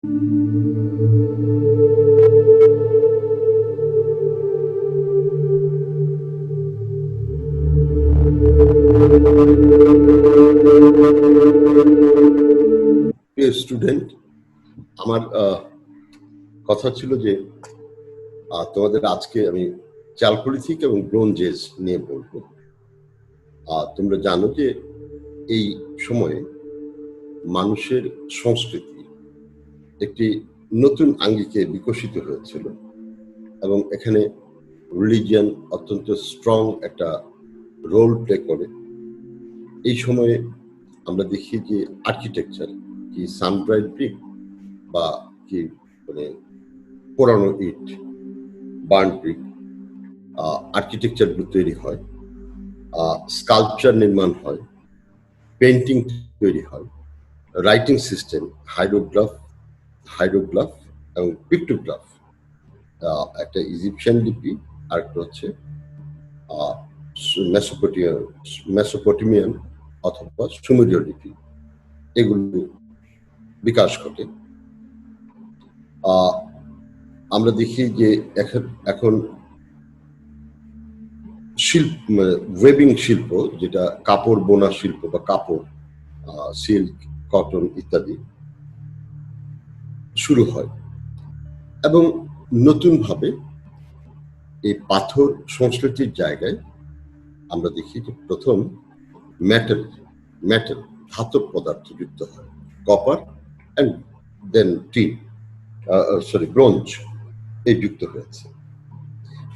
Student, আমার কথা ছিল যে তোমাদের আজকে আমি চালকোলিথিক এবং ব্রোঞ্জ এজ নিয়ে বলবো। তোমরা জানো যে এই সময়ে মানুষের সংস্কৃতি একটি নতুন আঙ্গিকে বিকশিত হয়েছিল এবং এখানে রিলিজিয়ান অত্যন্ত স্ট্রং একটা রোল প্লে করে। এই সময়ে আমরা দেখি যে আর্কিটেকচার কি সানড্রাইড ব্রিক বা কি মানে পোড়ানো ইট, বার্ন ব্রিক আর্কিটেকচারগুলো তৈরি হয়, স্কাল্পচার নির্মাণ হয়, পেন্টিং তৈরি হয়, রাইটিং সিস্টেম হাইড্রোগ্রাফ এবং পিক্টোগ্রাফ, একটা ইজিপশিয়ান লিপি, আর একটা হচ্ছে মেসোপটেমিয়ান অথবা সুমেরীয় লিপি, এগুলো বিকাশ ঘটে। আমরা দেখি যে এখন ওয়েবিং শিল্প, যেটা কাপড় বোনা শিল্প বা কাপড়, সিল্ক, কটন ইত্যাদি শুরু হয় এবং নতুনভাবে এই পাথর সংস্কৃতির জায়গায় আমরা দেখি যে প্রথম মেটাল ধাতব পদার্থ যুক্ত হয়, কপার অ্যান্ড দেন ব্রোঞ্জ এই যুক্ত হয়েছে।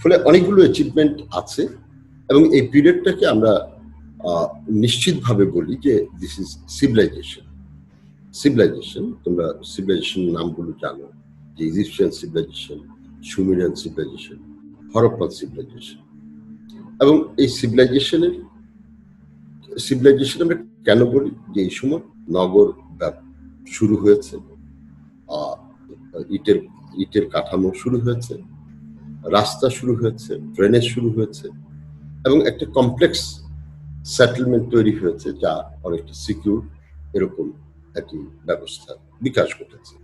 ফলে অনেকগুলো অ্যাচিভমেন্ট আছে এবং এই পিরিয়ডটাকে আমরা নিশ্চিতভাবে বলি যে দিস ইজ সিভিলাইজেশন। তোমরা সিভিলাইজেশন নামগুলো জানো, যে Egyptian civilization, Sumerian civilization, Harappan civilization. এবং এই সিভিলাইজেশন আমরা কেন বলি? যে এই সময় নগর শুরু হয়েছে, ইটের কাঠামো শুরু হয়েছে, রাস্তা শুরু হয়েছে, ড্রেনেজ শুরু হয়েছে এবং একটা কমপ্লেক্স সেটেলমেন্ট তৈরি হয়েছে যা অনেকটা সিকিউর, এরকম একটি ব্যবস্থা বিকাশ ঘটেছে।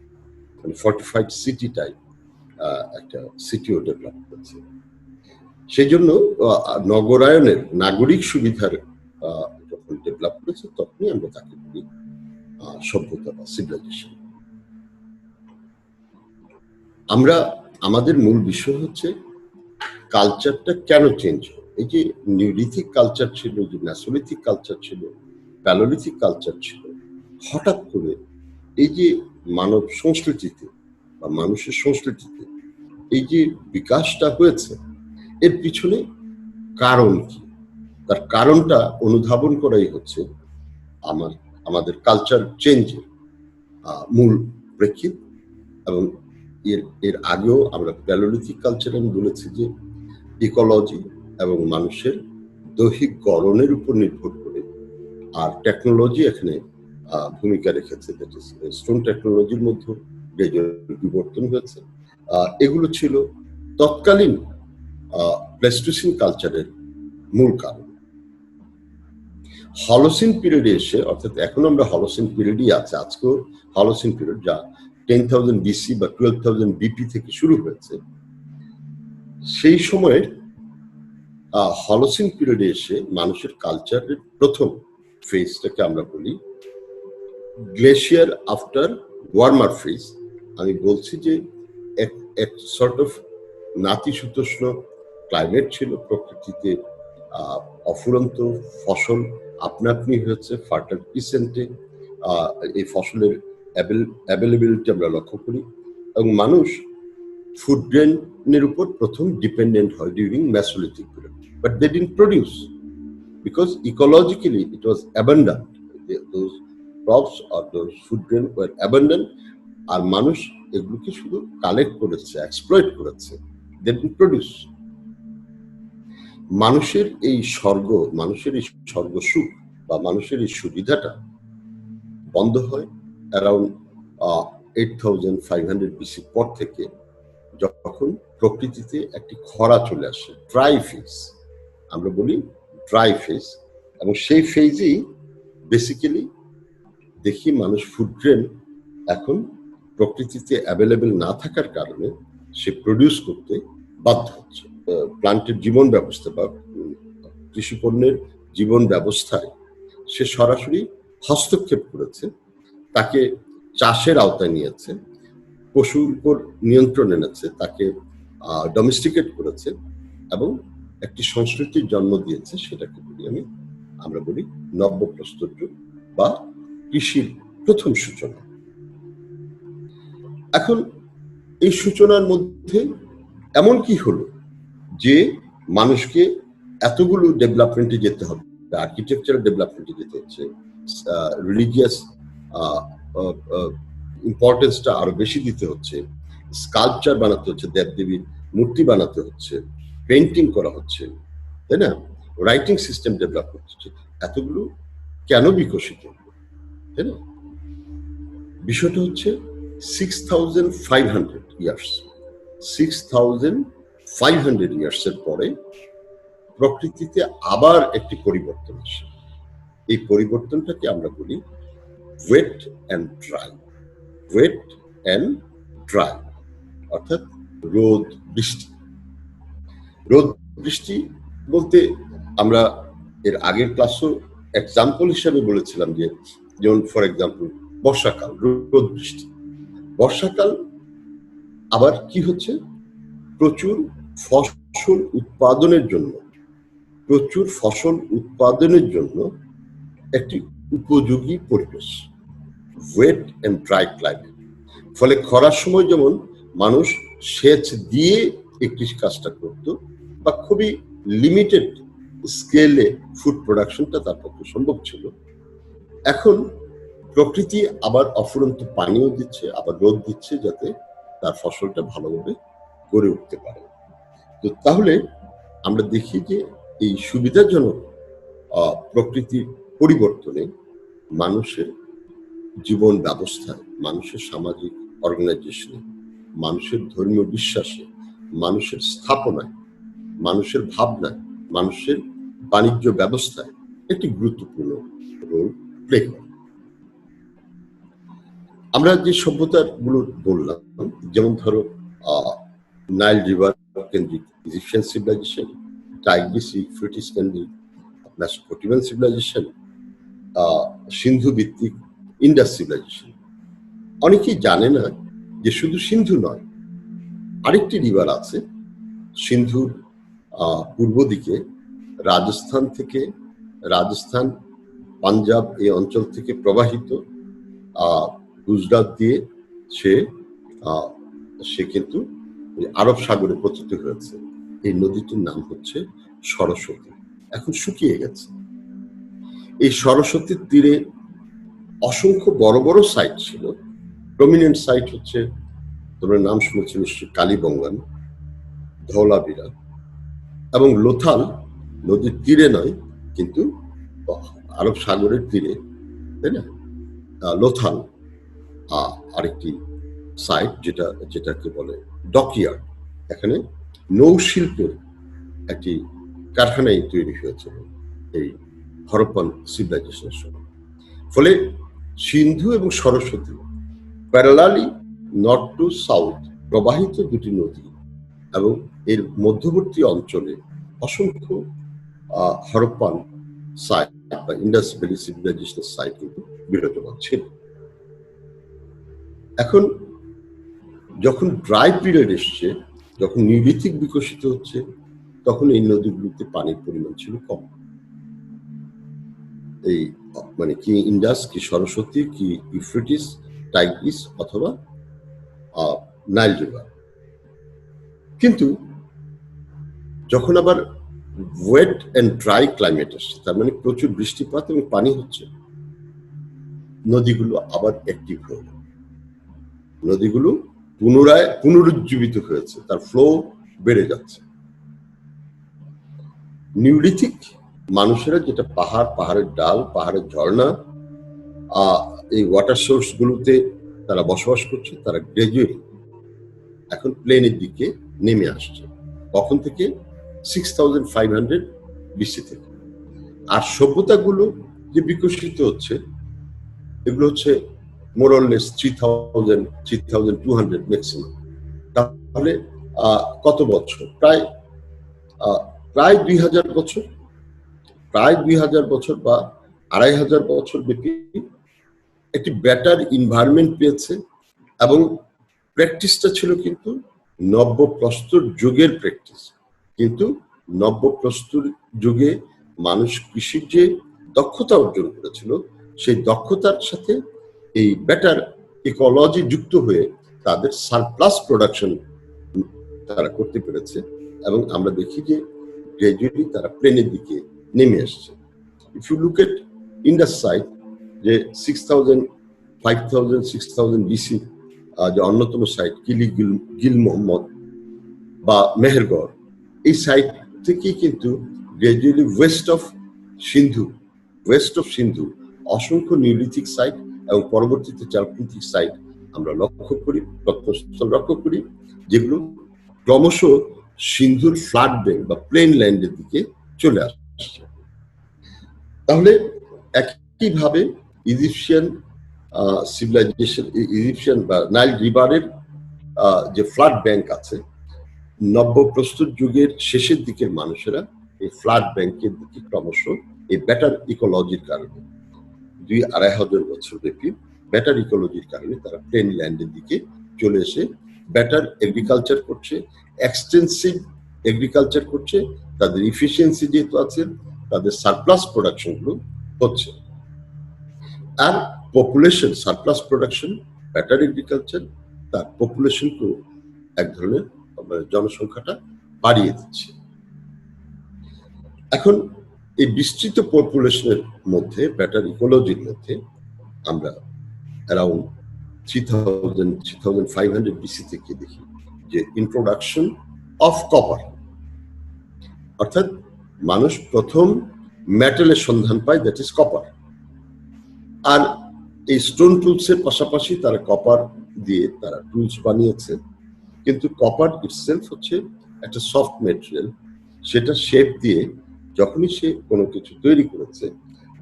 মানে ফর্টিফাইড সিটি টাইপ একটা সিটিও ডেভেলপ হয়েছে। সেই জন্য নগরায়নের নাগরিক সুবিধার যখন ডেভেলপ করেছে তখনই আমরা তাকে বলি সভ্যতা বা সিভিলাইজেশন। আমাদের মূল বিষয় হচ্ছে কালচারটা কেন চেঞ্জ হয়। এই যে নিওলিথিক কালচার ছিল, যে মেসোলিথিক কালচার ছিল, প্যালোলিথিক কালচার ছিল, হঠাৎ করে এই যে মানব সংস্কৃতিতে বা মানুষের সংস্কৃতিতে এই যে বিকাশটা হয়েছে, এর পিছনে কারণ কি? তার কারণটা অনুধাবন করাই হচ্ছে আমাদের কালচার চেঞ্জের মূল প্রেক্ষিত। এবং এর আগেও আমরা প্যালোলিথিক কালচার আমি বলেছি যে ইকোলজি এবং মানুষের দৈহিক গড়নের উপর নির্ভর করে আর টেকনোলজি এখানে ভূমিকা রেখেছে। স্টোন টেকনোলজির মধ্যে বিবর্তন হয়েছে। এগুলো ছিল তৎকালীন প্লেস্টোসিন কালচারের মূল কারণ। হলোসিন পিরিয়ডে এসে, অর্থাৎ এখন আমরা হলোসিন পিরিয়ডই আছে, আজকেও হলোসিন পিরিয়ড, যা 10,000 BC বা 12,000 BP থেকে শুরু হয়েছে। সেই সময়ের হলোসিন পিরিয়ডে এসে মানুষের কালচারের প্রথম ফেজটাকে আমরা বলি গ্লেশিয়ার আফটার ওয়ার্মার ফেজ। আমি বলছি যে এক সর্ট অফ নাতিশীতোষ্ণ ক্লাইমেট ছিল, প্রকৃতিতে অফুরন্ত ফসল আপনা আপনি হয়েছে, ফার্টাইল পিসেন্টে এই ফসলের অ্যাভেলেবিলিটি আমরা লক্ষ্য করি এবং মানুষ ফুড গ্রেনের উপর প্রথম ডিপেন্ডেন্ট হয় during mesolithic period, but they didn't produce because ecologically it was abundant. those crops or those food grain were abundant, আর মানুষ এগুলোকে শুধু কালেক্ট করেছে, এক্সপ্লয়েট করেছে, they didn't produce। মানুষের এই স্বর্গ সুখ বা মানুষের এই সুবিধাটা বন্ধ হয় অ্যারাউন্ড 8,500 BC পর থেকে, যখন প্রকৃতিতে একটি খরা চলে আসে, ড্রাই ফেজ আমরা বলি, ড্রাই ফেজ। এবং সেই ফেজেই বেসিক্যালি দেখি মানুষ ফুড গ্রেন এখন প্রকৃতিতে অ্যাভেলেবেল না থাকার কারণে সে প্রডিউস করতে বাধ্য হচ্ছে। প্লান্টের জীবন ব্যবস্থা বা কৃষি পণ্যের জীবন ব্যবস্থায় সে সরাসরি হস্তক্ষেপ করেছে, তাকে চাষের আওতায় নিয়েছে, পশুর উপর নিয়ন্ত্রণ এনেছে, তাকে ডোমেস্টিকেট করেছে এবং একটি সংস্কৃতির জন্ম দিয়েছে। সেটাকে বলি আমরা বলি নব্য প্রস্তর যুগ বা কৃষির প্রথম সূচনা। এখন এই সূচনার মধ্যে এমন কি হলো যে মানুষকে এতগুলো ডেভেলপমেন্টে যেতে হবে, আর্কিটেকচারাল ডেভেলপমেন্টে যেতে হচ্ছে, রিলিজিয়াস ইম্পর্টেন্সটা আরো বেশি দিতে হচ্ছে, স্কাল্পচার বানাতে হচ্ছে, দেবদেবীর মূর্তি বানাতে হচ্ছে, পেন্টিং করা হচ্ছে, তাই না, রাইটিং সিস্টেম ডেভেলপ হচ্ছে, এতগুলো কেন বিকশিত, তাই না? বিষয়টা হচ্ছে 6500 ইয়ার্স, 6500 ইয়ার্সের পরে প্রকৃতিতে আবার একটি পরিবর্তন আসে। এই পরিবর্তনটাকে আমরা বলি wet and dry. Wet and dry অর্থাৎ রোদ বৃষ্টি। রোদ বৃষ্টি বলতে আমরা এর আগের ক্লাসও এক্সাম্পল হিসাবে বলেছিলাম যে, যেমন ফর এক্সাম্পল বর্ষাকাল, রোদ বৃষ্টি। বর্ষাকাল আবার কি হচ্ছে, প্রচুর ফসল উৎপাদনের জন্য একটি উপযোগী পরিবেশ, ওয়েট অ্যান্ড ড্রাই ক্লাইমেট। ফলে খরার সময় যেমন মানুষ সেচ দিয়ে এই কৃষিকাজটা করত বা খুবই লিমিটেড স্কেলে ফুড প্রোডাকশনটা তার পক্ষে সম্ভব ছিল, এখন প্রকৃতি আবার অফুরন্ত পানিও দিচ্ছে, আবার রোদ দিচ্ছে, যাতে তার ফসলটা ভালোভাবে গড়ে উঠতে পারে। তো তাহলে আমরা দেখি যে এই সুবিধাজনক প্রকৃতির পরিবর্তনে মানুষের জীবন ব্যবস্থায়, মানুষের সামাজিক অর্গানাইজেশনে, মানুষের ধর্মীয় বিশ্বাসে, মানুষের স্থাপনায়, মানুষের ভাবনায়, মানুষের বাণিজ্য ব্যবস্থায় একটি গুরুত্বপূর্ণ রোল প্লে করে। আমরা যে সভ্যতাগুলো বললাম, যেমন ধরো নাইল রিভার কেন্দ্রিক ইজিপশিয়ান সিভিলাইজেশন, টাইগ্রিস ইউফ্রেটিস কেন্দ্রিক মেসোপটেমিয়ান সিভিলাইজেশন, সিন্ধু ভিত্তিক ইন্ডাস সিভিলাইজেশন। অনেকেই জানে না যে শুধু সিন্ধু নয়, আরেকটি রিভার আছে সিন্ধুর পূর্ব দিকে, রাজস্থান পাঞ্জাব এই অঞ্চল থেকে প্রবাহিত, গুজরাট দিয়ে সে কিন্তু আরব সাগরে পতিত হয়েছে। এই নদীটির নাম হচ্ছে সরস্বতী, এখন শুকিয়ে গেছে। এই সরস্বতীর তীরে অসংখ্য বড় বড় সাইট ছিল। প্রমিনেন্ট সাইট হচ্ছে, তোমরা নাম শুনেছ নিশ্চয়ই, কালীবঙ্গান, ধৌলাবীরা এবং লোথাল। নদীর তীরে নয়, কিন্তু আরব সাগরের তীরে, তাই না? লোথাল আরেকটি সাইট, যেটাকে বলে ডকইয়ার্ড। এখানে নৌশিল্পের একটি কারখানায় তৈরি হয়েছিল এই হরপ্পান সিভিলাইজেশনের সময়। ফলে সিন্ধু এবং Saraswati parallelly north two south প্রবাহিত দুটি নদী, এবং এর মধ্যবর্তী অঞ্চলে অসংখ্য হরপ্পান সাইট বা ইন্ডাস ভ্যালি সিভিলাইজেশনের সাইট কিন্তু বিরাজমান ছিল। এখন যখন ড্রাই পিরিয়ড এসছে, যখন নিওলিথিক বিকশিত হচ্ছে, তখন এই নদীগুলিতে পানির পরিমাণ ছিল কম। এই মানে কি ইন্ডাস, কি সরস্বতী, কি ইউফ্রেটিস, টাইগ্রিস অথবা নাইল রিভার। কিন্তু যখন আবার ওয়েট অ্যান্ড ড্রাই ক্লাইমেট আসছে, তার মানে প্রচুর বৃষ্টিপাত এবং পানি হচ্ছে, নদীগুলো আবার অ্যাক্টিভ হয়ে গেল, নদীগুলো পুনরায় পুনরুজ্জীবিত হয়েছে, তার ফ্লো বেড়ে যাচ্ছে। নিওলিথিক মানুষেরা যেটা পাহাড়ের ডাল, পাহাড়ের ঝর্ণা, এই ওয়াটার সোর্স গুলোতে তারা বসবাস করছে, তারা গ্রাজুয়ালি এখন প্লেনের দিকে নেমে আসছে। কখন থেকে? 6500 BC থেকে। আর সভ্যতাগুলো যে বিকশিত হচ্ছে, এগুলো হচ্ছে মোরলেস 3,200 ম্যাক্সিমাম। তাহলে কত বছর? প্রায় 2000 বছর, প্রায় 2000 বছর বা 2500 বছর ব্যাপী একটি বেটার এনভায়রনমেন্ট পেয়েছে। এবং প্র্যাকটিসটা ছিল কিন্তু নব্যপ্রস্তর যুগের প্র্যাকটিস। কিন্তু নব্যপ্রস্তর যুগে মানুষ কৃষির যে দক্ষতা অর্জন করেছিল, সেই দক্ষতার সাথে এই বেটার ইকোলজি যুক্ত হয়ে তাদের সারপ্লাস প্রোডাকশন তারা করতে পেরেছে। এবং আমরা দেখি যে গ্রাজুয়ালি তারা প্লেনের দিকে নেমে আসছে। If you look at Indus side, যে 6000, 5000, 6000 BC যে অন্যতম সাইট কিলি গিল মোহাম্মদ বা মেহেরগড়, এই সাইট থেকেই কিন্তু গ্রাজুয়ালি ওয়েস্ট অফ সিন্ধু অসংখ্য নিওলিথিক সাইট এবং পরবর্তীতে চালকুলিথিক সাইট আমরা লক্ষ্য করি, প্রত্নস্থল লক্ষ্য করি, যেগুলো ক্রমশ সিন্ধুর ফ্ল্যাট ব্যাঙ্ক বা প্লেন ল্যান্ডের দিকে চলে আসছে। তাহলে একইভাবে ইজিপশিয়ান সিভিলাইজেশন, ইজিপশিয়ান বা নাইল রিভারের যে ফ্লাড ব্যাংক আছে, নব্যপ্রস্তর যুগের শেষের দিকের মানুষেরা এই ফ্লাড ব্যাংকের দিকে ক্রমশ এই বেটার ইকোলজির কারণে 2-2.5 বছর ব্যাপী বেটার ইকোলজির কারণে তারা প্লেন ল্যান্ডের দিকে চলে এসে বেটার এগ্রিকালচার করছে, এক্সটেন্সিভ এগ্রিকালচার করছে। তাদের ইফিসিয়েন্সি যেহেতু আছে, তাদের সারপ্লাস প্রোডাকশন গুলো হচ্ছে। আর population surplus production, better agriculture, তার পপুলেশনকে এক ধরনের জনসংখ্যাটা বাড়িয়ে দিচ্ছে। এখন এই বিস্তৃত পপুলেশনের মধ্যে, বেটার ইকোলজির মধ্যে, আমরা অ্যারাউন্ড 3500 BC থেকে দেখি যে ইন্ট্রোডাকশন অফ কপার, অর্থাৎ মানুষ প্রথম মেটালের সন্ধান পায়, দ্যাট ইজ কপার। আর এই স্টোন টুলসের পাশাপাশি তারা কপার দিয়ে তারা টুলস বানিয়েছে। কিন্তু কপার ইটসেলফ হচ্ছে একটা সফট ম্যাটেরিয়াল, সেটা শেপ দিয়ে যখনই সে কোনো কিছু তৈরি করেছে,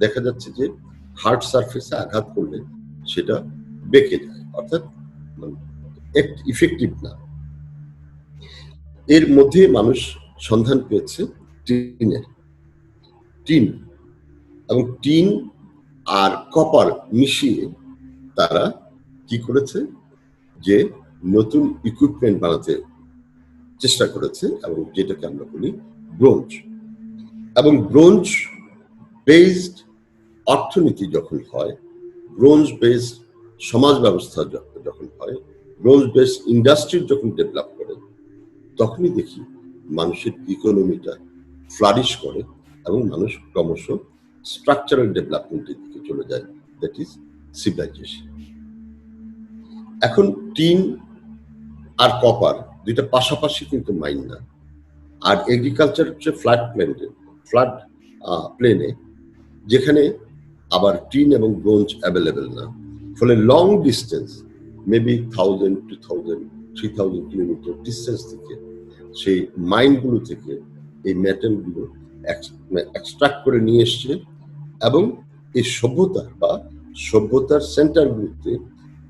দেখা যাচ্ছে যে হার্ড সারফেসে আঘাত করলে সেটা বেঁকে যায়, অর্থাৎ ইফেক্টিভ না। এর মধ্যে মানুষ সন্ধান পেয়েছে টিন, এবং টিন আর কপার মিশিয়ে তারা কি করেছে, যে নতুন ইকুইপমেন্ট বানাতে চেষ্টা করেছে, এবং যেটাকে আমরা বলি ব্রোঞ্জ। এবং ব্রোঞ্জ বেসড অর্থনীতি যখন হয়, ব্রোঞ্জ বেসড সমাজ ব্যবস্থা যখন হয়, ব্রোঞ্জ বেসড ইন্ডাস্ট্রি যখন ডেভেলপ করে, তখনই দেখি মানুষের ইকোনমিটা ফ্লারিশ করে এবং মানুষ ক্রমশ স্ট্রাকচারাল ডেভেলপমেন্টের দিকে চলে যায়, দ্যাট ইজ সিভিলাইজেশন। এখন টিন আর কপার দুইটা পাশাপাশি কিন্তু মাইন না। আর এগ্রিকালচার হচ্ছে ফ্ল্যাট প্লেনে, যেখানে আবার টিন এবং ব্রোঞ্জ অ্যাভেলেবেল না। ফলে long distance, maybe 1000 to 3000 kilometre distance থেকে সেই মাইনগুলো থেকে এই মেটালগুলো এক্সট্রাক্ট করে নিয়ে এসছে, এবং এই সভ্যতার সেন্টারগুলোতে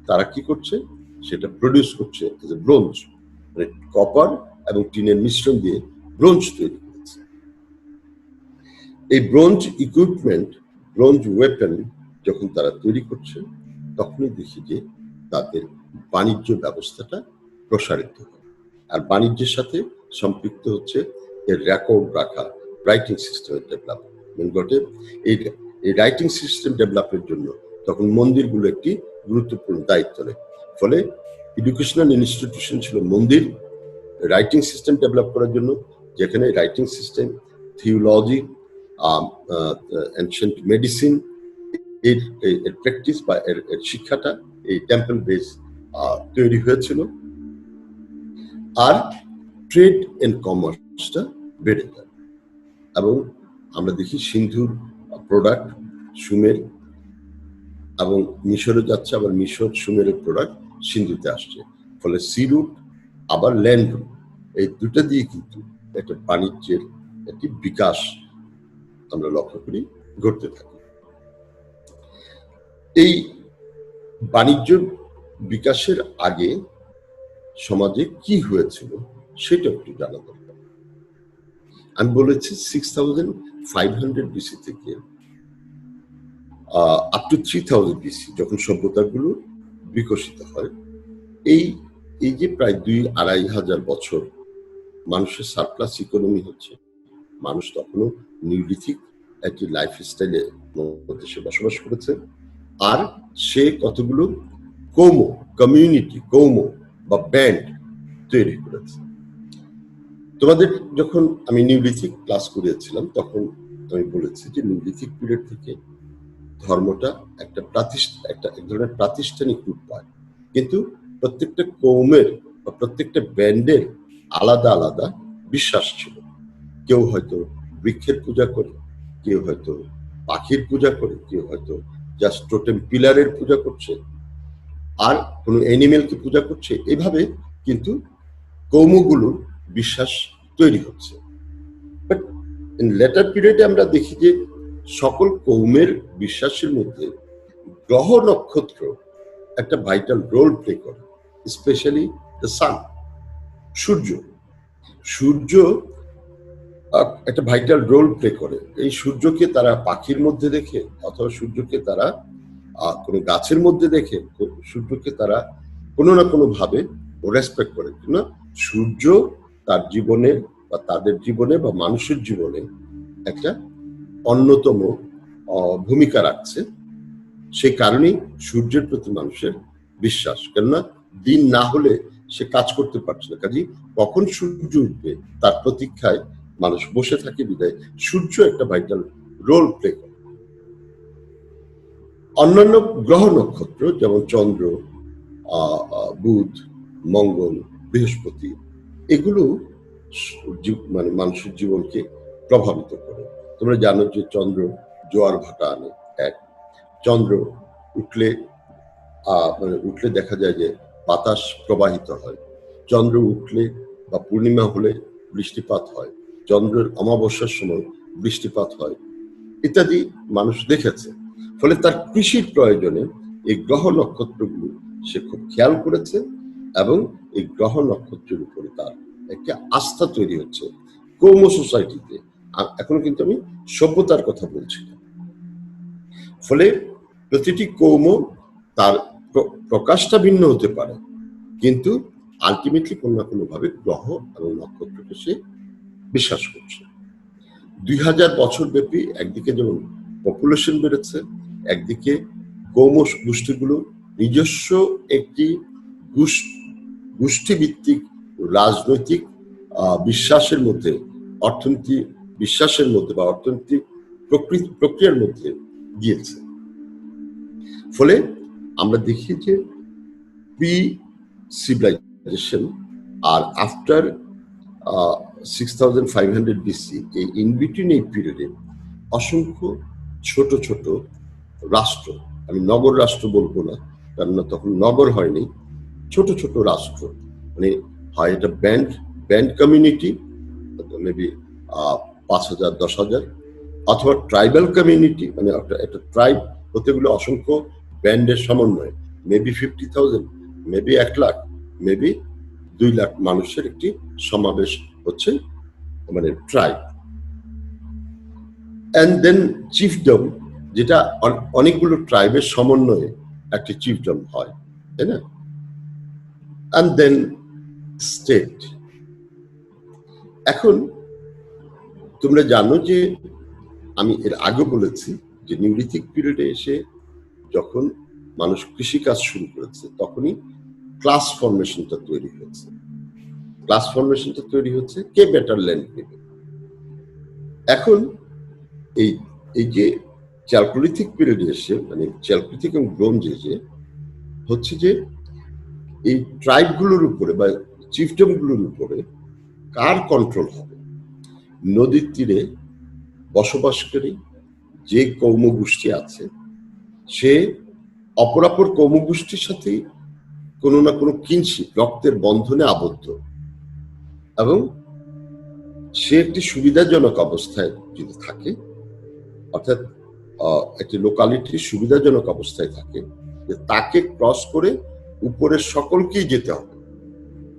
তারা কি করছে, সেটা প্রডিউস করছে ব্রোঞ্জ, মানে কপার এবং টিনের মিশ্রণ দিয়ে ব্রোঞ্জ তৈরি করেছে। এই ব্রোঞ্জ ইকুইপমেন্ট, ব্রোঞ্জ ওয়েপন যখন তারা তৈরি করছে, তখনই দেখি যে তাদের বাণিজ্য ব্যবস্থাটা প্রসারিত হয়। আর বাণিজ্যের সাথে সম্পৃক্ত হচ্ছে এর রেকর্ড রাখা, রাইটিং সিস্টেমের ডেভেলপমেন্ট ঘটে। এই রাইটিং সিস্টেম ডেভেলপের জন্য তখন মন্দিরগুলো একটি গুরুত্বপূর্ণ দায়িত্ব নেয়। ফলে এডুকেশনাল ইনস্টিটিউশন ছিল মন্দির রাইটিং সিস্টেম ডেভেলপ করার জন্য, যেখানে writing system, theology, ancient medicine, এর প্র্যাকটিস বা এর শিক্ষাটা এই টেম্পল বেস তৈরি হয়েছিল। আর ট্রেড এন্ড কমার্সটা বেড়ে যায়, এবং আমরা দেখি সিন্ধুর প্রোডাক্ট সুমের এবং মিশরে যাচ্ছে, আবার মিশর সুমেরের প্রোডাক্ট সিন্ধুতে আসছে। ফলে সি রুট আবার ল্যান্ড রুট, এই দুটা দিয়ে কিন্তু একটা বাণিজ্যের একটি বিকাশ আমরা লক্ষ্য করি ঘটতে থাকে। এই বাণিজ্য বিকাশের আগে সমাজে কি হয়েছিল সেটা একটু জানা দরকার। আমি বলেছি 6500 BC থেকে আপ টু 3000 BC যখন সভ্যতাগুলো বিকশিত হয়, এই এই যে প্রায় 2-2,500 বছর মানুষের সারপ্লাস ইকোনমি হচ্ছে, মানুষ তখনও নিউলিথিক একটি লাইফস্টাইলের মধ্যে সে বসবাস করেছে। আর সে কতগুলো কৌম বা ব্যান্ড তৈরি করেছে। তোমাদের যখন আমি নিউলিথিক ক্লাস করিয়েছিলাম তখন আমি বলেছি যে নিউলিথিক পিরিয়ড থেকে ধর্মটা একটা এক ধরনের প্রাতিষ্ঠানিক রূপ পায়, কিন্তু প্রত্যেকটা কৌমের বা প্রত্যেকটা ব্যান্ডের আলাদা আলাদা বিশ্বাস ছিল। কেউ হয়তো বৃক্ষের পূজা করে, কেউ হয়তো পাখির পূজা করে, কেউ হয়তো জাস্ট টোটেম পিলারের পূজা করছে, আর কোনো অ্যানিমেলকে পূজা করছে। এভাবে কিন্তু কৌমগুলোর বিশ্বাস তৈরি হচ্ছে। বাট ইন লেটার পিরিয়ডে আমরা দেখি যে সকল কৌমের বিশ্বাসের মধ্যে গ্রহ নক্ষত্র একটা ভাইটাল রোল প্লে করে, স্পেশালি দ্য সান, সূর্য একটা ভাইটাল রোল প্লে করে। এই সূর্যকে তারা পাখির মধ্যে দেখে, অথবা সূর্যকে তারা কোনো গাছের মধ্যে দেখে, সূর্যকে তারা কোনো না কোনো ভাবে রেসপেক্ট করে। না, সূর্য তার জীবনে বা তাদের জীবনে বা মানুষের জীবনে একটা অন্যতম ভূমিকা রাখছে। সেই কারণেই সূর্যের প্রতি মানুষের বিশ্বাস, কেননা দিন না হলে সে কাজ করতে পারছে না, কাজে কখন সূর্য উঠবে তার প্রতীক্ষায় মানুষ বসে থাকে। বিদায় সূর্য একটা ভাইটাল রোল প্লে করে। অন্যান্য গ্রহ নক্ষত্র যেমন চন্দ্র, বুধ, মঙ্গল, বৃহস্পতি, এগুলো মানে মানুষের জীবনকে প্রভাবিত করে। তোমরা জানো যে চন্দ্র জোয়ার ভাটা আনে। এক, চন্দ্র উঠলে উঠলে দেখা যায় যে বাতাস প্রবাহিত হয়। চন্দ্র উঠলে বা পূর্ণিমা হলে বৃষ্টিপাত হয়, চন্দ্রের অমাবস্যার সময় বৃষ্টিপাত হয়, ইত্যাদি মানুষ দেখেছে। ফলে তার কৃষির প্রয়োজনে এই গ্রহ নক্ষত্রগুলো সে খুব খেয়াল করেছে, এবং এই গ্রহ নক্ষত্রের উপরে তার একটা আস্থা তৈরি হচ্ছে কৌম সোসাইটিতে। এখনো কিন্তু আমি সভ্যতার কথা বলছি না। ফলে প্রতিটি কৌম তার প্রকাশটা ভিন্ন হতে পারে, কিন্তু আলটিমেটলি কোনো না কোনো ভাবে গ্রহ এবং নক্ষত্রকে সে বিশ্বাস করছে। 2000 বছর ব্যাপী একদিকে যেমন পপুলেশন বেড়েছে, একদিকে কৌম গোষ্ঠীগুলো নিজস্ব একটি গোষ্ঠীভিত্তিক রাজনৈতিক বিশ্বাসের মধ্যে, অর্থনীতি বিশ্বাসের মধ্যে বা অর্থনৈতিক প্রক্রিয়ার মধ্যে গিয়েছে। ফলে আমরা দেখি যে প্রি সিভিলাইজেশন আর আফটার 6500 BC, এই ইনবিটুইন এই পিরিয়ডে অসংখ্য ছোট ছোট রাষ্ট্র, আমি নগর রাষ্ট্র বলবো না, কেননা তখন নগর হয়নি, ছোট ছোট রাষ্ট্র, মানে হয় এটা ব্যান্ড কমিউনিটি, মেবি 5000, 10,000, অথবা ট্রাইবাল কমিউনিটি, মানে একটা ট্রাইব হতে গেলে অসংখ্য ব্যান্ডের সমন্বয়, maybe 50,000, maybe 1 lakh, maybe 2 lakh মানুষের একটি সমাবেশ হচ্ছে মানে ট্রাইব। অ্যান্ড দেন চিফডম, যেটা অনেকগুলো ট্রাইবের সমন্বয়ে একটি চিফডম হয়, তাই না? And then state. এখন তোমরা জানো যে আমি এর আগে বলেছি যে নিউলিথিক পিরিয়ডে এসে যখন মানুষ কৃষিকাজ শুরু করেছে তখনই ক্লাস ফরমেশনটা তৈরি হয়েছে। ক্লাস ফরমেশনটা তৈরি হচ্ছে কে বেটার ল্যান্ড নেবে। এখন এই যে চ্যালকোলিথিক পিরিয়ডে এসে, মানে চ্যালকোলিথিক এবং ব্রোঞ্জ এজে হচ্ছে যে এই ট্রাইবগুলোর উপরে বা চিফডমগুলোর উপরে কার কন্ট্রোল হবে? নদীর তীরে বসবাসকারী যে কৌম গোষ্ঠী আছে সে অপরাপর কৌম গোষ্ঠীর সাথে কোনো না কোনো কিনশিপ, রক্তের বন্ধনে আবদ্ধ, এবং সে একটি সুবিধাজনক অবস্থায় যদি থাকে, অর্থাৎ একটি লোকালিটির সুবিধাজনক অবস্থায় থাকে, যে তাকে ক্রস করে উপরের সকলকেই যেতে হবে।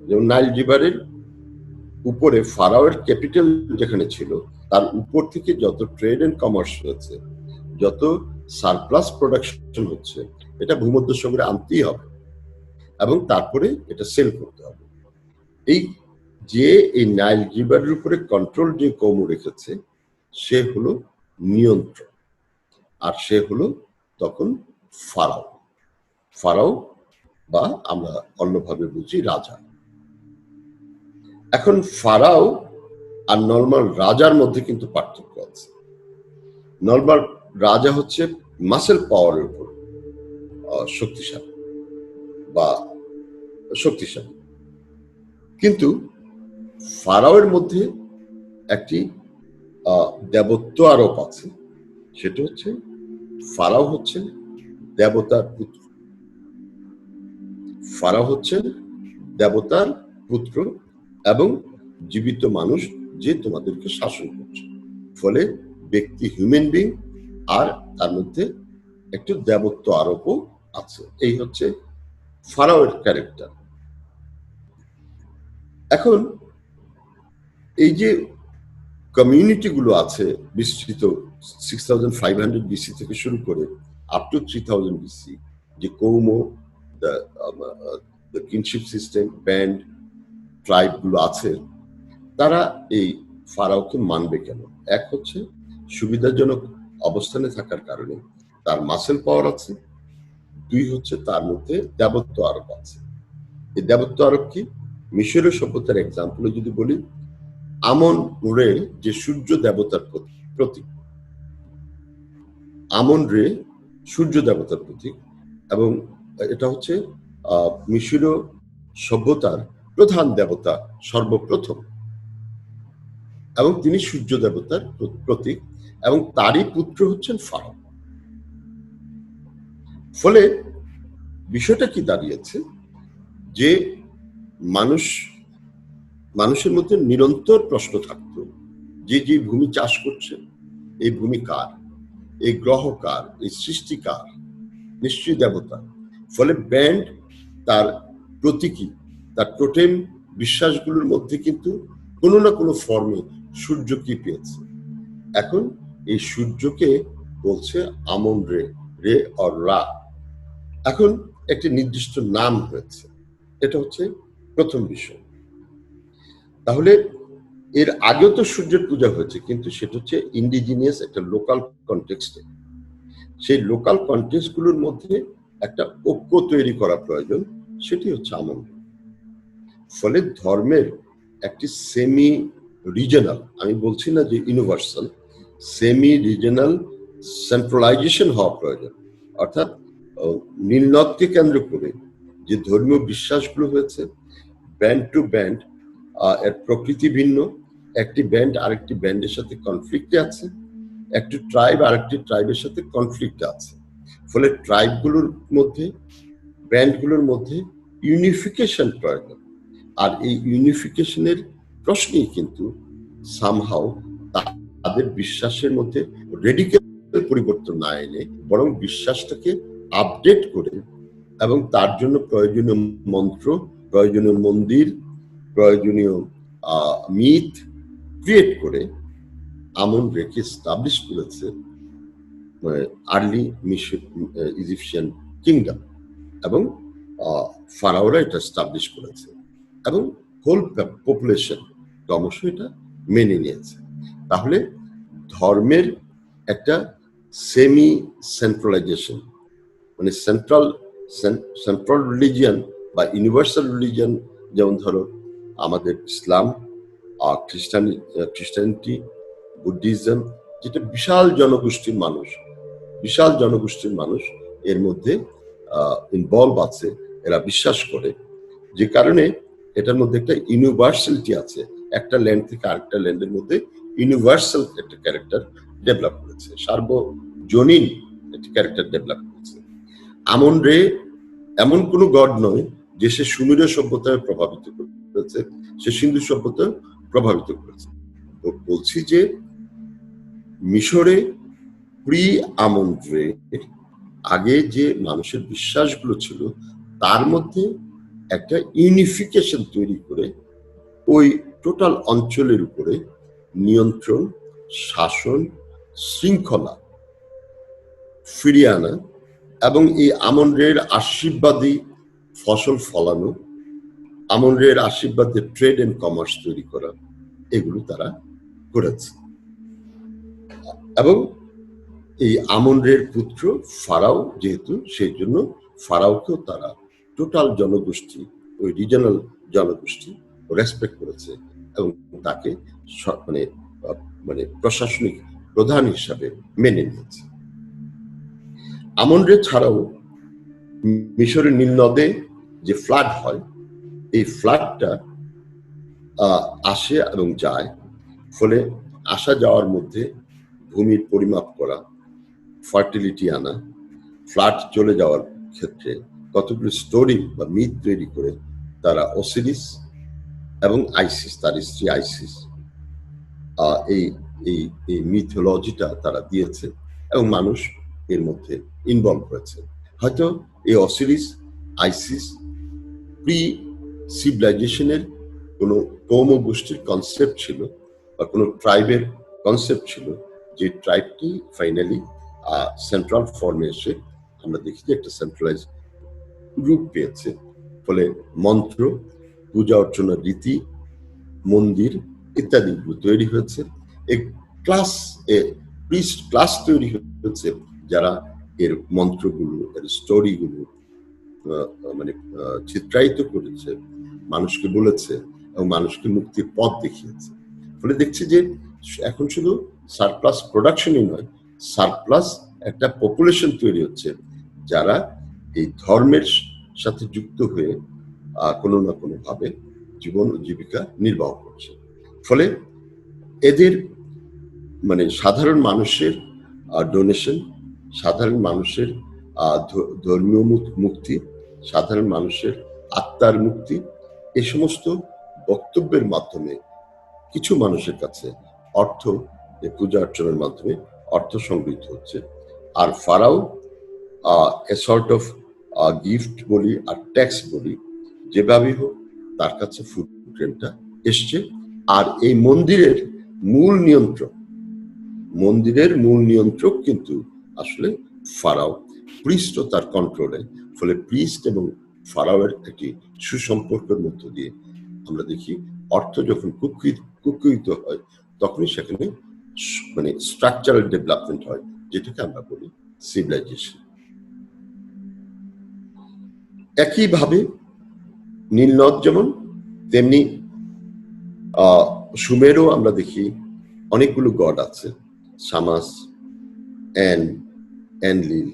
যেমন নাইল রিভারের উপরে ফারাওয়ের ক্যাপিটাল যেখানে ছিল, তার উপর থেকে যত ট্রেড এন্ড কমার্স হয়েছে, যত সারপ্লাস প্রোডাকশন হচ্ছে, এটা ভূমধ্যসাগরে আনতেই হবে এবং তারপরে এটা সেল করতে হবে। এই যে এই নাইল রিভারের উপরে কন্ট্রোল যে কৌম রেখেছে, সে হলো নিয়ন্ত্রণ, আর সে হলো তখন ফারাও। ফারাও বা আমরা অন্যভাবে বুঝি রাজা। এখন ফারাও আর নরমাল রাজার মধ্যে কিন্তু পার্থক্য আছে। নরমাল রাজা হচ্ছে মাসেল পাওয়ারের উপর শক্তিশালী বা শক্তিশালী, কিন্তু ফারাওয়ের মধ্যে একটি দেবত্ব আরোপ আছে। সেটা হচ্ছে ফারাও হচ্ছেন দেবতার পুত্র। ফারাও হচ্ছেন দেবতার পুত্র এবং জীবিত মানুষ যে তোমাদেরকে শাসন করছে। ফলে ব্যক্তি হিউম্যান বিং, আর তার মধ্যে একটু দেবত্ব আরোপও আছে। এই হচ্ছে ফারাওয়ের ক্যারেক্টার। এখন এই যে কমিউনিটি গুলো আছে বিস্তৃত 6500 বিসি থেকে শুরু করে আপ টু 3000 বিসি, যে কৌম, কিনশিপ সিস্টেম, ব্যান্ড, ট্রাইব গুলো আছে, তারা এই ফারাওকে মানবে কেন? এক হচ্ছে সুবিধাজনক অবস্থানে থাকার কারণে, তার মাসেল পাওয়ার আছে। দুই হচ্ছে তার মধ্যে দেবত্ব আরোপ আছে। এই দেবত্ব আরোপ কি? মিশরীয় সভ্যতার এক্সাম্পল যদি বলি, আমন রে যে সূর্য দেবতার প্রতীক, আমন রে সূর্য দেবতার প্রতীক, এবং এটা হচ্ছে মিশরীয় সভ্যতার প্রধান দেবতা সর্বপ্রথম, এবং তিনি সূর্য দেবতার প্রতীক, এবং তারই পুত্র হচ্ছেন ফারাও। ফলে বিষয়টা কি দাঁড়িয়েছে, যে মানুষের মধ্যে নিরন্তর প্রশ্ন থাকতো যে যে ভূমি চাষ করছে, এই ভূমি কার, এই গ্রহ কার, এই সৃষ্টি কার? নিশ্চয়ই দেবতা। ফলে ব্যান্ড তার প্রতীকী, তার টোটেম বিশ্বাসগুলোর মধ্যে কিন্তু কোনো না কোনো ফর্মে সূর্যকে পেয়েছে। এখন এই সূর্যকে বলছে আমন রে, রে অর রা। এখন একটি নির্দিষ্ট নাম হয়েছে, এটা হচ্ছে প্রথম বিষয়। তাহলে এর আগেও তো সূর্যের পূজা হয়েছে, কিন্তু সেটা হচ্ছে ইন্ডিজিনিয়াস একটা লোকাল কনটেক্সটে। সেই লোকাল কনটেক্সট গুলোর মধ্যে একটা ঐক্য তৈরি করা প্রয়োজন, সেটি হচ্ছে আমন। ফলে ধর্মের একটি সেমি রিজনাল, আমি বলছি না যে ইউনিভার্সাল, সেমি রিজনাল সেন্ট্রালাইজেশন হওয়া প্রয়োজন। অর্থাৎ নীলনদকে কেন্দ্র করে যে ধর্মীয় বিশ্বাসগুলো হয়েছে, ব্যান্ড টু ব্যান্ড এর প্রকৃতি ভিন্ন, একটি ব্যান্ড আরেকটি ব্যান্ডের সাথে কনফ্লিক্টে আছে, একটি ট্রাইব আরেকটি ট্রাইবের সাথে কনফ্লিক্টে আছে। ফলে ট্রাইবগুলোর মধ্যে, ব্যান্ডগুলোর মধ্যে ইউনিফিকেশন প্রয়োজন। আর এই ইউনিফিকেশনের প্রশ্নেই কিন্তু সামহাও তাদের বিশ্বাসের মধ্যে রেডিক্যাল পরিবর্তন না এনে, বরং বিশ্বাসটাকে আপডেট করে এবং তার জন্য প্রয়োজনীয় মন্ত্র, প্রয়োজনীয় মন্দির, প্রয়োজনীয় মিথ ক্রিয়েট করে আমন রেখে এস্টাবলিশ করেছে আর্লি ইজিপশিয়ান কিংডম, এবং ফারাওরা এটা এস্টাবলিশ করেছে, এবং হোল পপুলেশন ক্রমশ এটা মেনে নিয়েছে। তাহলে ধর্মের একটা সেমি সেন্ট্রালাইজেশন, মানে সেন্ট্রাল রিলিজিয়ান বা ইউনিভার্সাল রিলিজিয়ান, যেমন ধরো আমাদের ইসলাম, খ্রিস্টানিটি, বুদ্ধিজম, যেটা বিশাল জনগোষ্ঠীর মানুষ এর মধ্যে ইনভলভ আছে, এরা বিশ্বাস করে, যে কারণে এটার মধ্যে একটা ইউনিভার্সালিটি আছে। একটা ল্যান্ড থেকে আরেকটা ল্যান্ডের মধ্যে ইউনিভার্সাল একটা ক্যারেক্টার ডেভেলপ করেছে, সার্বজনীন একটা ক্যারেক্টার ডেভেলপ করেছে। আমন রে এমন কোন গড নয় যে সে সুমেরীয় সভ্যতায় প্রভাবিত করেছে, সে সিন্ধু সভ্যতায় প্রভাবিত করেছে। বলছি যে মিশরে প্রি আমন রে আগে যে মানুষের বিশ্বাসগুলো ছিল তার মধ্যে একটা ইউনিফিকেশন তৈরি করে ওই টোটাল অঞ্চলের উপরে নিয়ন্ত্রণ, শাসন, শৃঙ্খলা ফিরিয়ে আনা এবং এই আমন-রের আশীর্বাদী ফসল ফলানো, আমন-রের আশীর্বাদে ট্রেড এন্ড কমার্স তৈরি করা, এগুলো তারা করেছে। এবং এই আমন-রের পুত্র ফারাও যেহেতু, সেই জন্য ফারাওকেও তারা টোটাল জনগোষ্ঠী, ওই রিজনাল জনগোষ্ঠী রেসপেক্ট করেছে এবং তাকে মানে মানে প্রশাসনিক প্রধান হিসাবে মেনে নিয়েছে। আমন-রে ছাড়াও মিশরের নীল নদে যে ফ্লাড হয়, এই ফ্লাডটা আসে এবং যায়, ফলে আসা যাওয়ার মধ্যে ভূমির পরিমাপ করা, ফার্টিলিটি আনা, ফ্লাড চলে যাওয়ার ক্ষেত্রে কতগুলো স্টোরি বা মিথ তৈরি করে তারা অসিরিস এবং আইসিস, তার স্ত্রী আইসিস, এই এই এই মিথোলজিটা তারা দিয়েছে এবং মানুষ এর মধ্যে ইনভলভ হয়েছে। হয়তো এই অসিরিস, আইসিস প্রি সিভিলাইজেশনের কোনো কৌম গোষ্ঠীর কনসেপ্ট ছিল বা কোনো ট্রাইবের কনসেপ্ট ছিল, যে ট্রাইবটি ফাইনালি সেন্ট্রাল ফর্মে এসে আমরা দেখি যে একটা সেন্ট্রালাইজ রূপ পেয়েছে। ফলে মন্ত্র, পূজা অর্চনার রীতি, মন্দির ইত্যাদিগুলো তৈরি হয়েছে। এক ক্লাস, প্রিস্ট ক্লাস তৈরি হয়েছে যারা এর মন্ত্রগুলো, এর স্টোরিগুলো মানে চিত্রায়িত করেছে, মানুষকে বলেছে এবং মানুষকে মুক্তির পথ দেখিয়েছে। ফলে দেখছি যে এখন শুধু সারপ্লাস প্রোডাকশনই নয়, সারপ্লাস একটা পপুলেশন তৈরি হচ্ছে যারা এই ধর্মের সাথে যুক্ত হয়ে কোনো না কোনো ভাবে জীবন ও জীবিকা নির্বাহ করছে। ফলে এদের মানে সাধারণ মানুষের ডোনেশন, সাধারণ মানুষের ধর্মীয় মুক্তি, সাধারণ মানুষের আত্মার মুক্তি, এই সমস্ত বক্তব্যের মাধ্যমে কিছু মানুষের কাছে অর্থ, পূজা অর্চনার মাধ্যমে অর্থ সংগৃহীত হচ্ছে। আর pharaoh a sort of gift বলি আর ট্যাক্স বলি, যেভাবেই হোক তার কাছে ফুড ট্রেনটা এসছে। আর এই মন্দিরের মূল নিয়ন্ত্রক কিন্তু আসলে ফারাও, প্রিস্ট ও তার কন্ট্রোলে। ফলে প্রিস্ট এবং ফারাওয়ের একটি সুসম্পর্কের মধ্য দিয়ে আমরা দেখি অর্থ যখন কুক্ষিত হয় তখনই সেখানে মানে স্ট্রাকচারাল ডেভেলপমেন্ট হয়, যেটাকে আমরা বলি সিভিলাইজেশন। একইভাবে নীলনদ যেমন, তেমনি সুমেরও আমরা দেখি অনেকগুলো গড আছে, সামাস, এনলিল,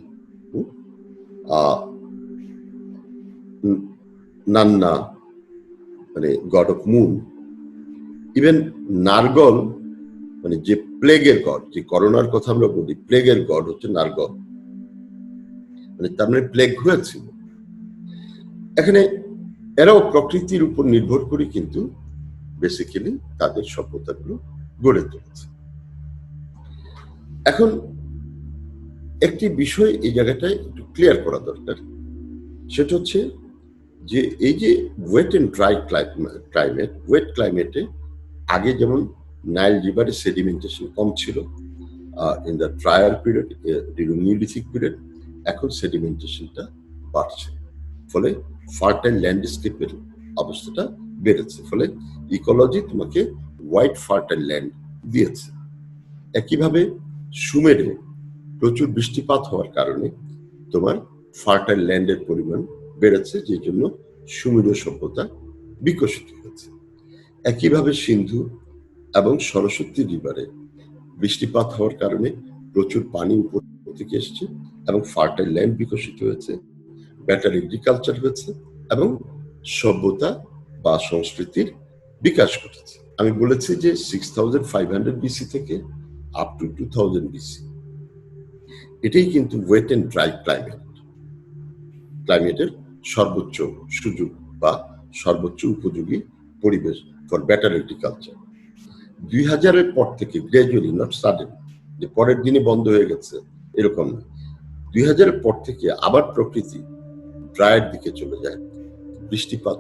নান্না মানে গড অফ মুন, ইভেন নার্গল মানে যে প্লেগের গড, যে করোনার কথা আমরা বলি, প্লেগের গড হচ্ছে নার্গল, মানে তার মানে প্লেগ হয়েছিল। এখানে এরাও প্রকৃতির উপর নির্ভর করে কিন্তু বেসিক্যালি তাদের সভ্যতাগুলো গড়ে তুলেছে। এখন একটি বিষয় এই জায়গাটায় একটু ক্লিয়ার করা দরকার, সেটা হচ্ছে যে এই যে wet and dry climate, wet ক্লাইমেটে আগে যেমন নাইল রিভারে সেডিমেন্টেশন কম ছিল in the trial period, Neolithic period, এখন সেডিমেন্টেশনটা বাড়ছে, ফলে ফার্টাইল ল্যান্ডস্কেপের অবস্থাটা বেড়েছে, ফলে ইকোলজি তোমাকে হোয়াইট ফার্টাইল ল্যান্ড দিয়েছে। একইভাবে সুমেরে প্রচুর বৃষ্টিপাত হওয়ার কারণে তোমার ফার্টাইল ল্যান্ডের পরিমাণ বেড়েছে, যে জন্য সুমেরীয় সভ্যতা বিকশিত হয়েছে। একইভাবে সিন্ধু এবং সরস্বতী রিভারে বৃষ্টিপাত হওয়ার কারণে প্রচুর পানি উপর থেকে এসছে এবং ফার্টাইল ল্যান্ড বিকশিত হয়েছে, বেটার এগ্রিকালচার হয়েছে এবং সভ্যতা বা সংস্কৃতির বিকাশ ঘটেছে। আমি বলেছি যে 6500 বিসি থেকে আপ টু 2000 বিসি, এটাই কিন্তু ওয়েট এন্ড ড্রাই ক্লাইমেটের সর্বোচ্চ সুযোগ বা সর্বোচ্চ উপযোগী পরিবেশ ফর বেটার এগ্রিকালচার। 2000-এর পর থেকে গ্র্যাজুয়ালি, নট সাডেন, যে পরের দিনে বন্ধ হয়ে গেছে এরকম না, 2000-এর পর থেকে আবার প্রকৃতি ড্রায়ের দিকে চলে যায়, বৃষ্টিপাত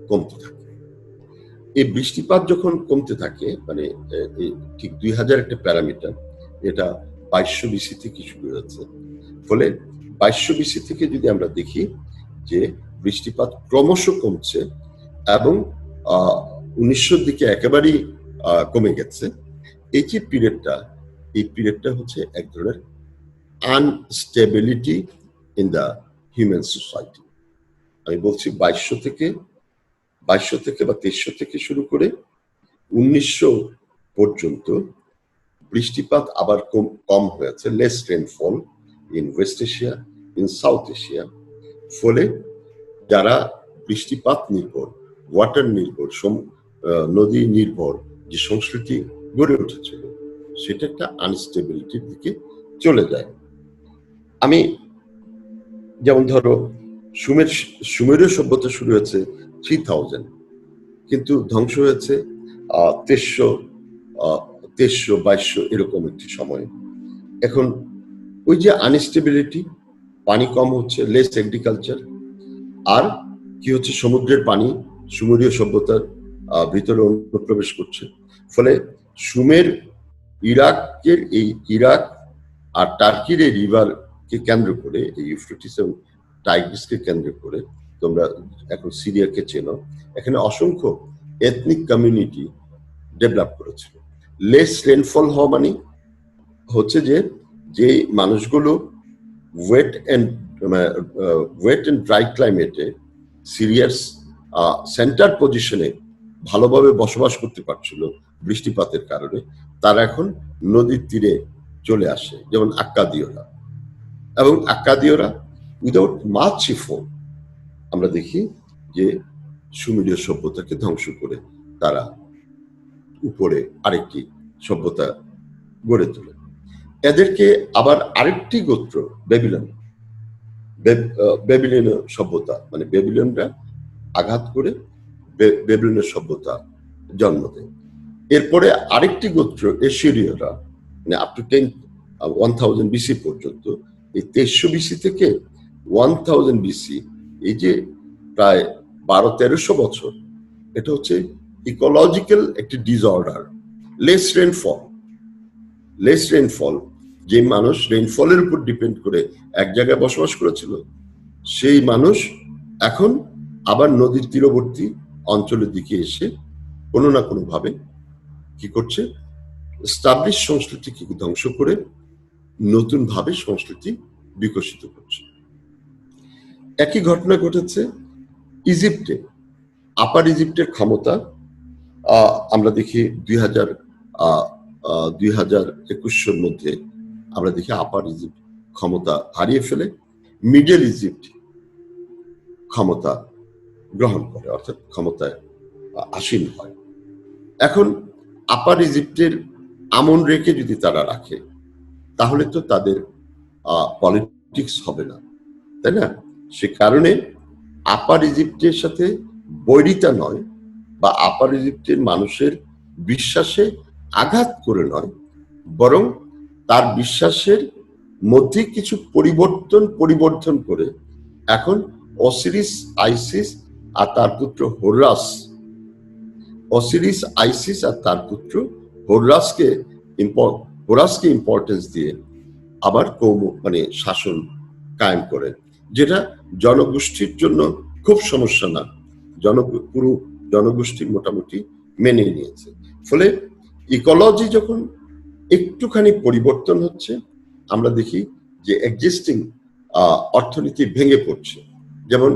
কমতে থাকে। এই বৃষ্টিপাত যখন কমতে থাকে, মানে ঠিক 2000 একটা প্যারামিটার, এটা 2200 BC থেকে শুরু হয়েছে। ফলে 2200 BC থেকে যদি আমরা দেখি যে বৃষ্টিপাত ক্রমশ কমছে এবং 1900-র দিকে একেবারেই কমে গেছে। এই যে পিরিয়ডটা, এই পিরিয়ডটা হচ্ছে এক ধরনের instability in the human society. আমি বলছি 2200 থেকে বা 2300 থেকে শুরু করে 1900 পর্যন্ত বৃষ্টিপাত আবার কম হয়েছে, less rainfall in West Asia, in south Asia. ফলে যারা বৃষ্টিপাত নির্ভর, ওয়াটার নির্ভর, নদী নির্ভর যে সংস্কৃতি গড়ে উঠেছিল, সেটা একটা আনস্টেবিলিটির দিকে চলে যায়। আমি যেমন ধরো সুমেরীয় সভ্যতা শুরু হয়েছে 3000, কিন্তু ধ্বংস হয়েছে 2300-2200 এরকম একটি সময়। এখন ওই যে আনস্টেবিলিটি, পানি কম হচ্ছে, লেস এগ্রিকালচার, আর কি হচ্ছে, সমুদ্রের পানি সুমেরীয় সভ্যতার ভিতরে অনুপ্রবেশ করছে। ফলে ইরাক আর টার্কির এই রিভারকে কেন্দ্র করে, এই ইউফ্রেটিস এবং টাইগ্রিসকে কেন্দ্র করে, তোমরা এখন সিরিয়াকে চেনো, এখানে অসংখ্য এথনিক কমিউনিটি ডেভেলপ করেছিল। লেস রেনফল হওয়া মানে হচ্ছে যে মানুষগুলো ওয়েট এন্ড ড্রাই ক্লাইমেটে সিরিয়ার সেন্টার পজিশনে ভালোভাবে বসবাস করতে পারছিল বৃষ্টিপাতের কারণে, তারা এখন নদীর তীরে চলে আসে, যেমন আক্কাদীয়রা। এবং আক্কাদীয়রা উইদাউট মাচ এফোর্ট আমরা দেখি যে সুমেরীয় সভ্যতাকে ধ্বংস করে তারা উপরে আরেকটি সভ্যতা গড়ে তোলে। এদেরকে আবার আরেকটি গোত্র বেবিলনীয় সভ্যতা, মানে বেবিলনরা আঘাত করে বেবিলনের সভ্যতা জন্ম দেয়। এরপরে আরেকটি গোত্র এশিরীয়রা, মানে আপ টু 1000 BC পর্যন্ত, এই 2300 BC থেকে 1000 BC, এই যে প্রায় 1200-1300 বছর, এটা হচ্ছে ইকোলজিক্যাল একটি ডিসঅর্ডার। লেস রেনফল, যে মানুষ রেইনফলের উপর ডিপেন্ড করে এক জায়গায় বসবাস করেছিল, সেই মানুষ এখন আবার নদীর তীরবর্তী অঞ্চলের দিকে এসে কোনো না কোনো ভাবে কি করছে, স্টাবলিশ সংস্কৃতিকে ধ্বংস করে নতুন ভাবে সংস্কৃতি বিকশিত করছে। একই ঘটনা ঘটেছে ইজিপ্টে। আপার ইজিপ্টের ক্ষমতা আমরা দেখি 2021-এর মধ্যে আমরা দেখি আপার ইজিপ্ট ক্ষমতা হারিয়ে ফেলে, মিডল ইজিপ্ট ক্ষমতা গ্রহণ করে, অর্থাৎ ক্ষমতায় আসীন হয়। এখন আপার ইজিপ্টের আমন রেখে যদি তারা রাখে, তাহলে তো তাদের পলিটিক্স হবে না, তাই না? সে কারণে আপার ইজিপ্টের সাথে বৈরিতা নয়, বা আপার ইজিপ্টের মানুষের বিশ্বাসে আঘাত করে নয়, বরং তার বিশ্বাসের মধ্যে কিছু পরিবর্তন করে এখন অসিরিস আইসিস আর তার পুত্র হোরাসকে ইম্পর্টেন্স দিয়ে আবার মানে শাসন কায়েম করে, যেটা জনগোষ্ঠীর জন্য খুব সমস্যা না, পুরো জনগোষ্ঠী মোটামুটি মেনে নিয়েছে। ফলে ইকোলজি যখন একটুখানি পরিবর্তন হচ্ছে, আমরা দেখি যে এক্সিস্টিং অর্থনীতি ভেঙে পড়ছে। যেমন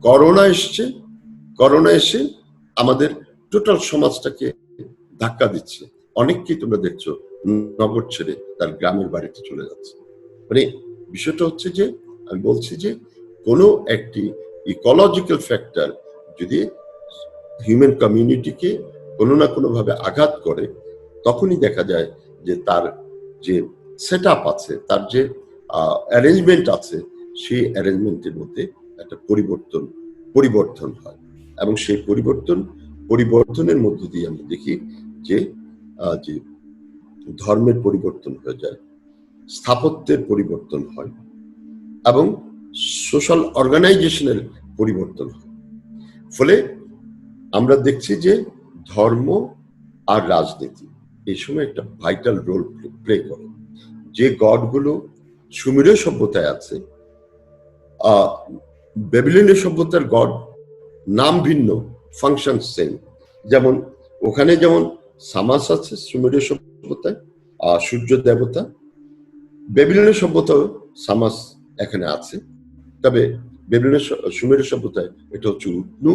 করোনা এসে আমাদের টোটাল সমাজটাকে ধাক্কা দিচ্ছে। অনেককেই তোমরা দেখছো নগর ছেড়ে তার গ্রামের বাড়িতে চলে যাচ্ছে। মানে বিষয়টা হচ্ছে যে, আমি বলছি যে কোনো একটি ইকোলজিক্যাল ফ্যাক্টর যদি হিউম্যান কমিউনিটিকে কোনো না কোনো ভাবে আঘাত করে, তখনই দেখা যায় যে তার যে সেট আপ আছে, তার যে অ্যারেঞ্জমেন্ট আছে, সেই অ্যারেঞ্জমেন্টের মধ্যে একটা পরিবর্তন হয়। এবং সেই পরিবর্তনের মধ্য দিয়ে আমরা দেখি যে ধর্মের পরিবর্তন হয়ে যায়, স্থাপত্যের পরিবর্তন হয়, এবং সোশ্যাল অর্গানাইজেশনের পরিবর্তন হয়। ফলে আমরা দেখছি যে ধর্ম আর রাজনীতি এই সময় একটা ভাইটাল রোল প্লে করে। যে গডগুলো সুমেরীয় সভ্যতায় আছে, ব্যাবিলনীয় সভ্যতার গড নাম ভিন্ন, ফাংশন সেম। যেমন ওখানে যেমন সামাস আছে সুমেরীয় সভ্যতায়, সূর্য দেবতা। ব্যাবিলনীয় সভ্যতাও সামাস এখানে আছে, তবে ব্যাবিলনীয় সুমেরীয় সভ্যতায় এটা হচ্ছে উটনু,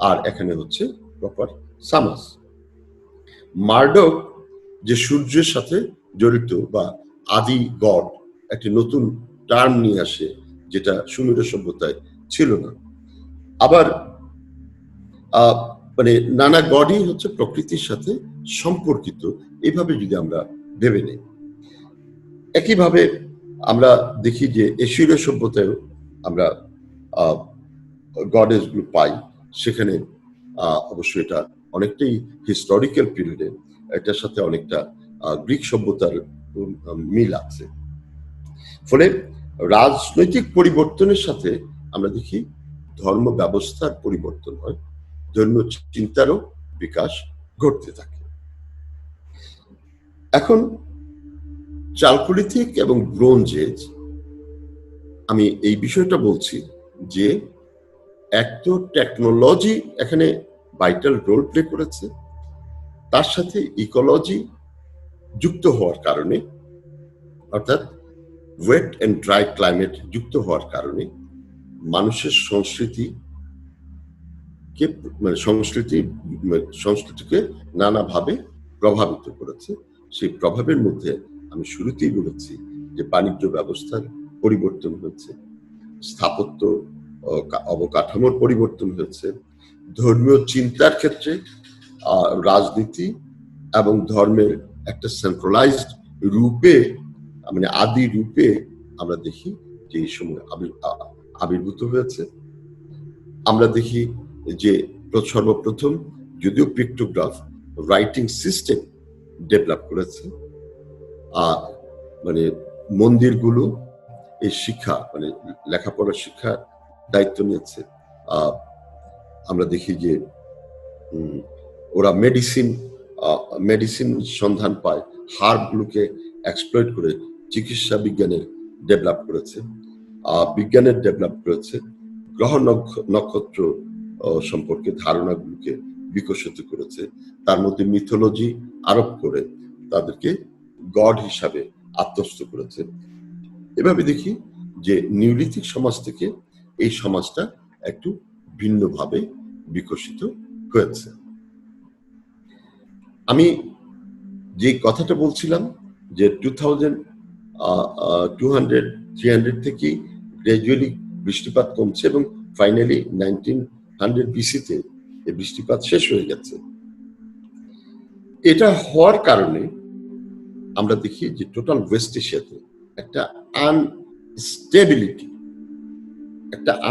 আর এখানে হচ্ছে প্রপার সামাস। মার্ডক যে সূর্যের সাথে জড়িত বা আদি গড, একটি নতুন টার্ম নিয়ে আসে যেটা সুমেরীয় সভ্যতায় ছিল না। আবার মানে নানা গডই হচ্ছে প্রকৃতির সাথে সম্পর্কিত, এইভাবে যদি আমরা ভেবে নেই। একইভাবে আমরা দেখি যে এশীয় সভ্যতায় আমরা গডেস গুলো পাই। সেখানে অবশ্যই এটা অনেকটাই হিস্টোরিক্যাল পিরিয়ডে, এটার সাথে অনেকটা গ্রিক সভ্যতার মিল আছে। ফলে রাজনৈতিক পরিবর্তনের সাথে আমরা দেখি ধর্ম ব্যবস্থার পরিবর্তন হয়, ধর্মীয় চিন্তারও বিকাশ ঘটতে থাকে। এখন চালকোলিথিক এবং ব্রোঞ্জ এজ, আমি এই বিষয়টা বলছি যে এক তো টেকনোলজি এখানে ভাইটাল রোল প্লে করেছে, তার সাথে ইকোলজি যুক্ত হওয়ার কারণে, অর্থাৎ ওয়েট এন্ড ড্রাই ক্লাইমেট যুক্ত হওয়ার কারণে মানুষের সংস্কৃতিকে নানাভাবে প্রভাবিত করেছে। সেই প্রভাবের মধ্যে আমি শুরুতেই বলেছি যে বাণিজ্য ব্যবস্থার পরিবর্তন হয়েছে, স্থাপত্য অবকাঠামোর পরিবর্তন হয়েছে, ধর্মীয় চিন্তার ক্ষেত্রে রাজনীতি এবং ধর্মের একটা সেন্ট্রালাইজড রূপে, মানে আদি রূপে আমরা দেখি যে এই সময় আবির্ভূত হয়েছে। আমরা দেখি যে সর্বপ্রথম যদিও পিক্টোগ্রাফ রাইটিং সিস্টেম ডেভেলপ করেছে, মানে মন্দিরগুলো এই শিক্ষা, মানে লেখাপড়ার শিক্ষার দায়িত্ব নিয়েছে। আমরা দেখি যে ওরা মেডিসিন সন্ধান পায়, হার্বগুলোকে এক্সপ্লয়েট করে চিকিৎসা বিজ্ঞানের ডেভেলপ করেছে, বিজ্ঞানের ডেভেলপ করেছে, গ্রহ নক্ষত্র সম্পর্কে ধারণাগুলোকে বিকশিত করেছে, তার মধ্যে মিথোলজি আরোপ করে তাদেরকে গড হিসাবে আত্মস্থ করেছে। এভাবে দেখি যে নিওলিথিক সমাজ থেকে এই সমাজটা একটু ভিন্নভাবে বিকশিত হয়েছে। আমি যে কথাটা বলছিলাম যে 2200-300 থেকে গ্রাজুয়ালি বৃষ্টিপাত কমছে এবং ফাইনালি 1900 বিসিতে এই বৃষ্টিপাত শেষ হয়ে গেছে। এটা হওয়ার কারণে আমরা দেখি যে টোটাল ওয়েস্ট এশিয়াতে একটা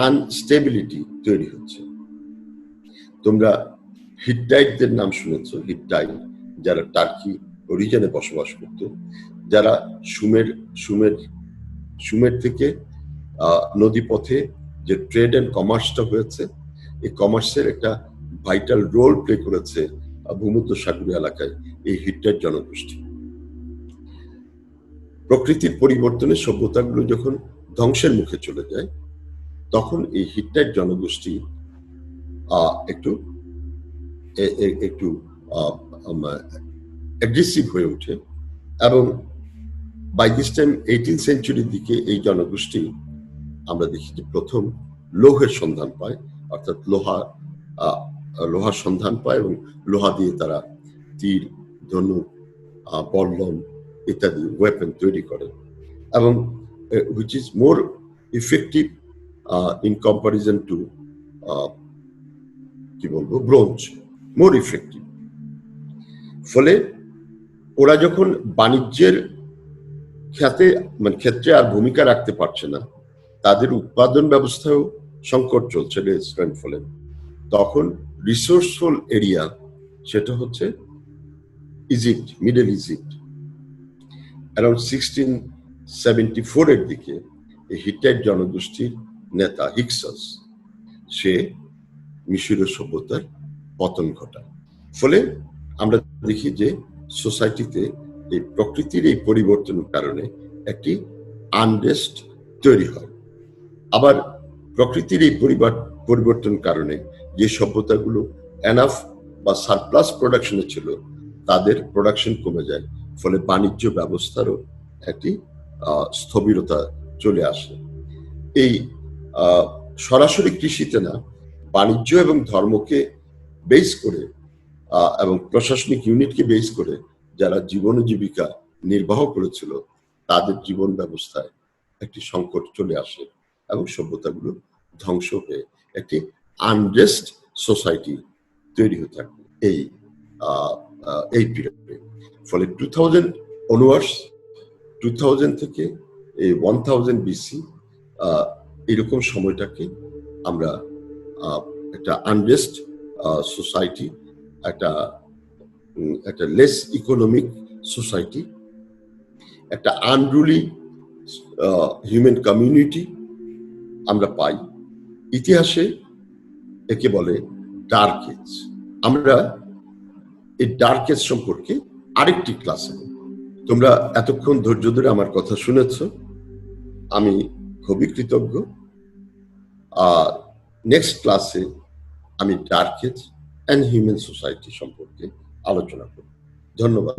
আনস্টেবিলিটি তৈরি হচ্ছে। তোমরা হিট্টাইটদের নাম শুনেছ, হিট্টাইট যারা টার্কি অরিজিনে বসবাস করত, যারা সুমের থেকে নদী পথে যে ট্রেড এন্ড কমার্সটা হয়েছে, এই কমার্সের একটা ভাইটাল রোল প্লে করেছে ভূমধ্য সাগরীয় এলাকায় এই হিট্টাইট জনগোষ্ঠী। প্রকৃতির পরিবর্তনে সভ্যতাগুলো যখন ধ্বংসের মুখে চলে যায়, তখন এই হিট্টাইট জনগোষ্ঠী একটু অ্যাগ্রেসিভ হয়ে ওঠে এবং বাই দিস টাইম 18th সেঞ্চুরির দিকে এই জনগোষ্ঠী আমরা দেখি যে প্রথম লৌহের সন্ধান পায়, অর্থাৎ লোহার সন্ধান পায় এবং লোহা দিয়ে তারা তীর, ধনুক, বল্লম ইত্যাদি ওয়েপন তৈরি করে, এবং which is more effective in comparison two কি বলবো ব্রোঞ্জ, মোর ইফেক্টিভ। ফলে ওরা যখন বাণিজ্যের ক্ষেত্রে আর ভূমিকা রাখতে পারছে না, তাদের উৎপাদন ব্যবস্থাও সংকট চলছে রেস্টুরেন্ট, ফলে তখন রিসোর্সফুল এরিয়া সেটা হচ্ছে ইজিপ্ট, মিডল ইজিপ্ট। অ্যারাউন্ড 1674 এর দিকে এই হিটাইট জনগোষ্ঠীর নেতা হিক্সাস সে মিশরীয় সভ্যতার পতন ঘটায়। ফলে আমরা দেখি যে সোসাইটিতে এই প্রকৃতির এই পরিবর্তনের কারণে একটি আনরেস্ট তৈরি হয়। আবার প্রকৃতির এই পরিবর্তন কারণে যে সভ্যতাগুলো এনাফ বা সারপ্লাস প্রোডাকশনে ছিল তাদের প্রোডাকশন কমে যায়, ফলে বাণিজ্য ব্যবস্থারও একটি স্থবিরতা চলে আসে। এই সরাসরি কৃষিতে না, বাণিজ্য এবং ধর্মকে বেস করে এবং প্রশাসনিক ইউনিটকে বেস করে যারা জীবন জীবিকা নির্বাহ করেছিল তাদের জীবন ব্যবস্থায় একটি সংকট চলে আসে এবং সভ্যতাগুলো ধ্বংস হয়ে একটি আনরেস্ট সোসাইটি তৈরি হতে থাকে এই পিরিয়ডে। ফলে 2000 অনওয়ার্ডস, 2000 থেকে এই 1000 বিসি এরকম সময়টাকে আমরা একটা আনরেস্ট সোসাইটি, একটা লেস ইকোনমিক সোসাইটি, একটা আনরুলি হিউম্যান কমিউনিটি আমরা পাই। ইতিহাসে একে বলে ডার্ক এজ। আমরা এই ডার্ক এজ সম্পর্কে আরেকটি ক্লাসে, তোমরা এতক্ষণ ধৈর্য ধরে আমার কথা শুনেছ, আমি খুবই কৃতজ্ঞ। আর নেক্সট ক্লাসে আমি dark age and human society সম্পর্কে আলোচনা করব। ধন্যবাদ।